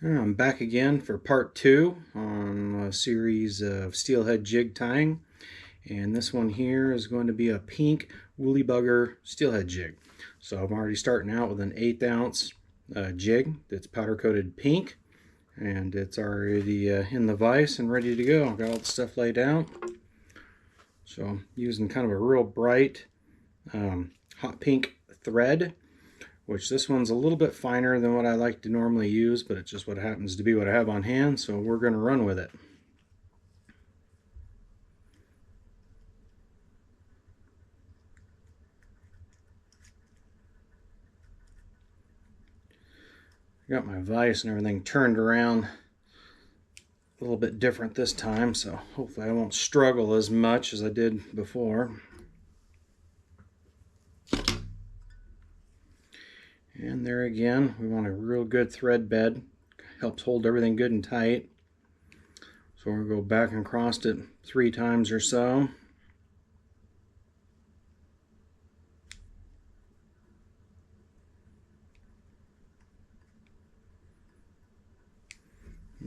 I'm back again for part 2 on a series of steelhead jig tying, and this one here is going to be a pink woolly bugger steelhead jig. So I'm already starting out with an 1/8 ounce jig that's powder coated pink, and it's already in the vise and ready to go. I've got all the stuff laid out. So I'm using kind of a real bright hot pink thread, which this one's a little bit finer than what I like to normally use, but it's just what happens to be what I have on hand, so we're going to run with it. I got my vise and everything turned around a little bit different this time, so hopefully I won't struggle as much as I did before. And there again, we want a real good thread bed. Helps hold everything good and tight. So we'll go back and across it 3 times or so.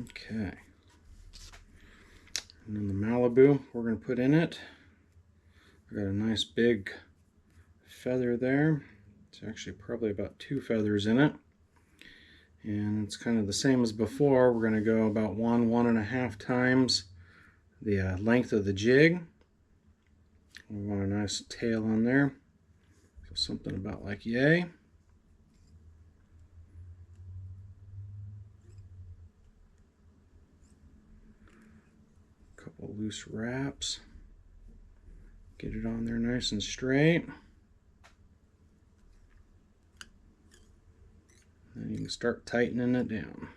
Okay. And then the Malibu we're going to put in it. I've got a nice big feather there. It's actually probably about 2 feathers in it. And it's kind of the same as before. We're going to go about 1.5 times the length of the jig. We want a nice tail on there. So something about like yay. A couple loose wraps. Get it on there nice and straight. Then you can start tightening it down.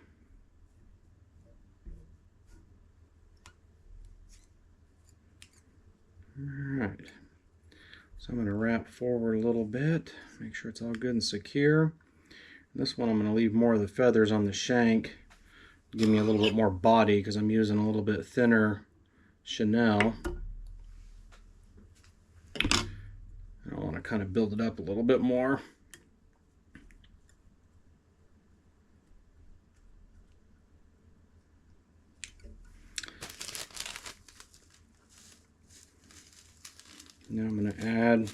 Alright, so I'm going to wrap forward a little bit, make sure it's all good and secure. This one I'm going to leave more of the feathers on the shank, give me a little bit more body because I'm using a little bit thinner chenille. I want to kind of build it up a little bit more. Now I'm going to add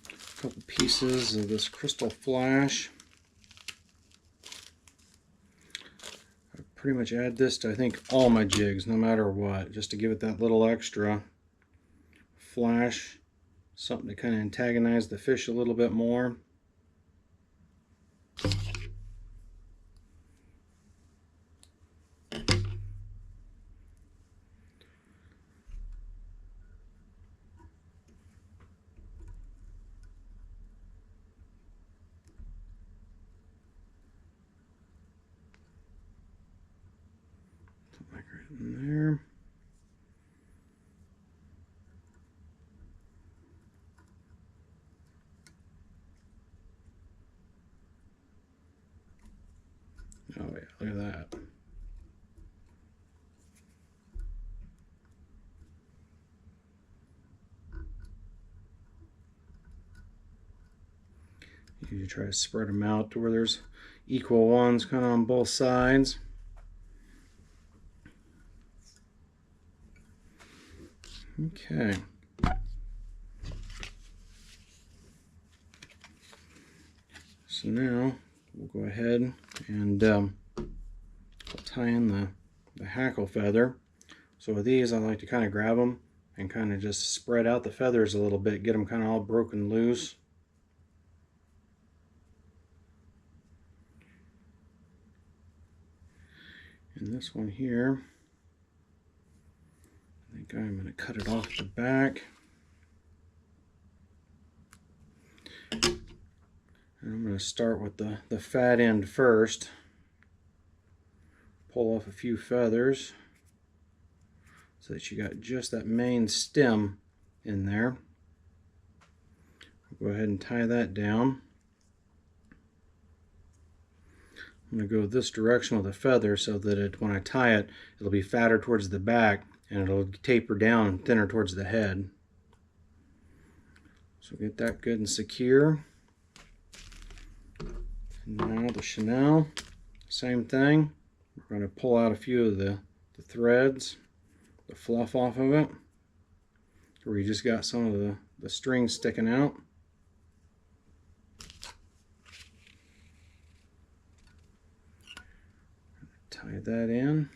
a couple pieces of this crystal flash. I pretty much add this to I think all my jigs, no matter what, just to give it that little extra flash, something to kind of antagonize the fish a little bit more. Like right in there. Oh yeah, look at that. You try to spread them out to where there's equal ones kind of on both sides. Okay. So now we'll go ahead and tie in the hackle feather. So with these I like to kind of grab them and kind of just spread out the feathers a little bit, get them kind of all broken loose. And this one here, I think I'm going to cut it off the back. And I'm going to start with the fat end first. Pull off a few feathers so that you got just that main stem in there. Go ahead and tie that down. I'm going to go this direction with the feather so that when I tie it, it'll be fatter towards the back and it'll taper down and thinner towards the head. So get that good and secure. And now the chenille. Same thing. We're going to pull out a few of the threads, the fluff off of it, where you just got some of the string sticking out. Tie that in.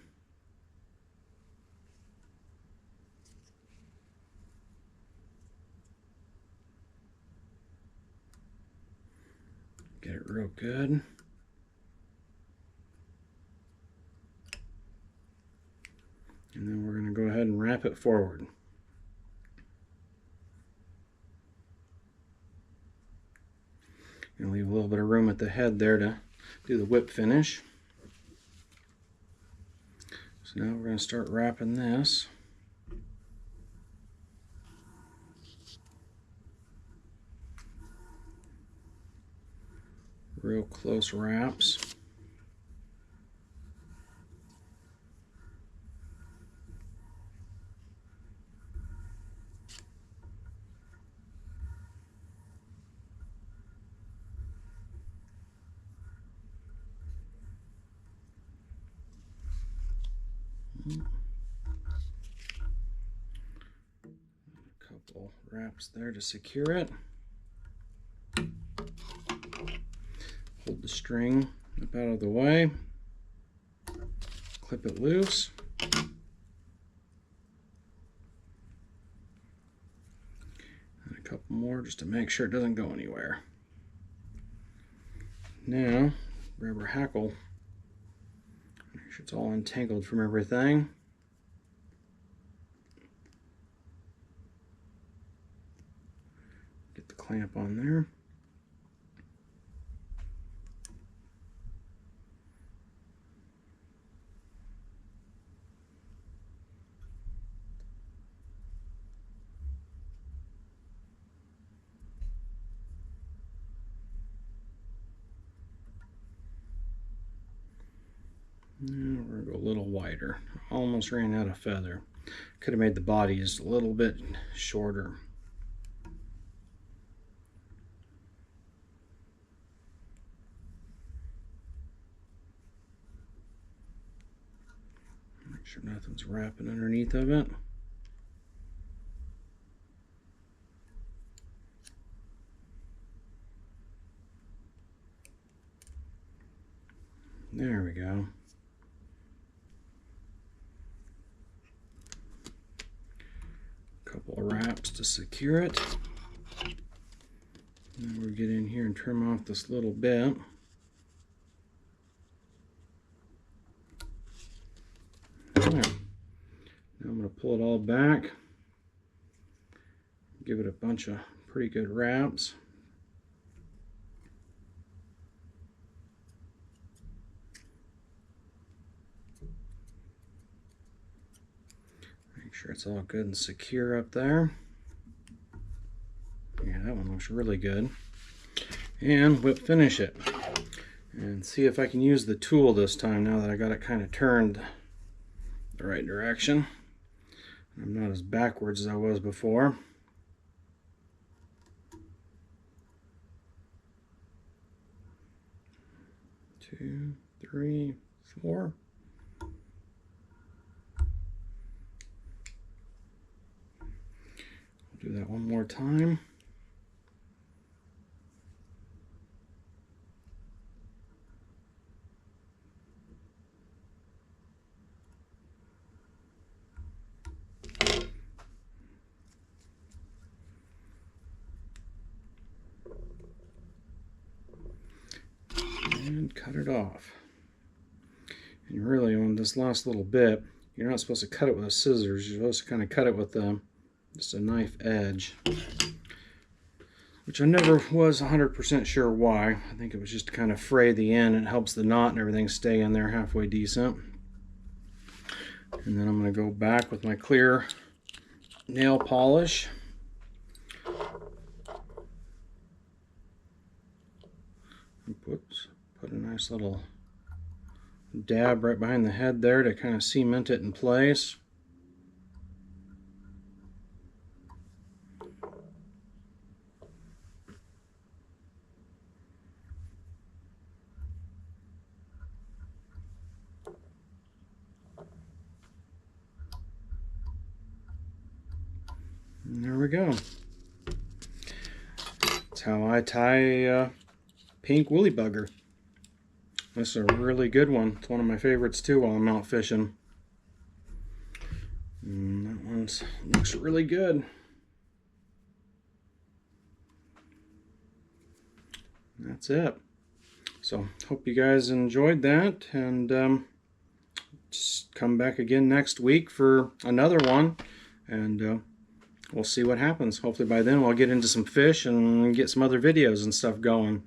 Get it real good. And then we're going to go ahead and wrap it forward. And leave a little bit of room at the head there to do the whip finish. So now we're going to start wrapping this. Real close wraps. A couple wraps there to secure it. Hold the string up out of the way. Clip it loose. And a couple more just to make sure it doesn't go anywhere. Now, grab our hackle. Make sure it's all untangled from everything. Get the clamp on there. Now we're going to go a little wider. Almost ran out of feather. Could have made the body just a little bit shorter. Make sure nothing's wrapping underneath of it. There we go. Couple of wraps to secure it. Then we'll get in here and trim off this little bit. There. Now I'm going to pull it all back. Give it a bunch of pretty good wraps. Make sure it's all good and secure up there. Yeah, that one looks really good. And whip finish it. And see if I can use the tool this time now that I got it kind of turned the right direction. I'm not as backwards as I was before. 2, 3, 4. I'll do that one more time. And cut it off. And really on this last little bit, you're not supposed to cut it with scissors. You're supposed to kind of cut it with just a knife edge, which I never was 100% sure why. I think it was just to kind of fray the end. It helps the knot and everything stay in there halfway decent. And then I'm going to go back with my clear nail polish. And put a nice little dab right behind the head there to kind of cement it in place. And there we go. That's how I tie a pink woolly bugger. This is a really good one. It's one of my favorites too while I'm out fishing. And that one looks really good. That's it. So hope you guys enjoyed that, and just come back again next week for another one, and we'll see what happens. Hopefully by then we'll get into some fish and get some other videos and stuff going.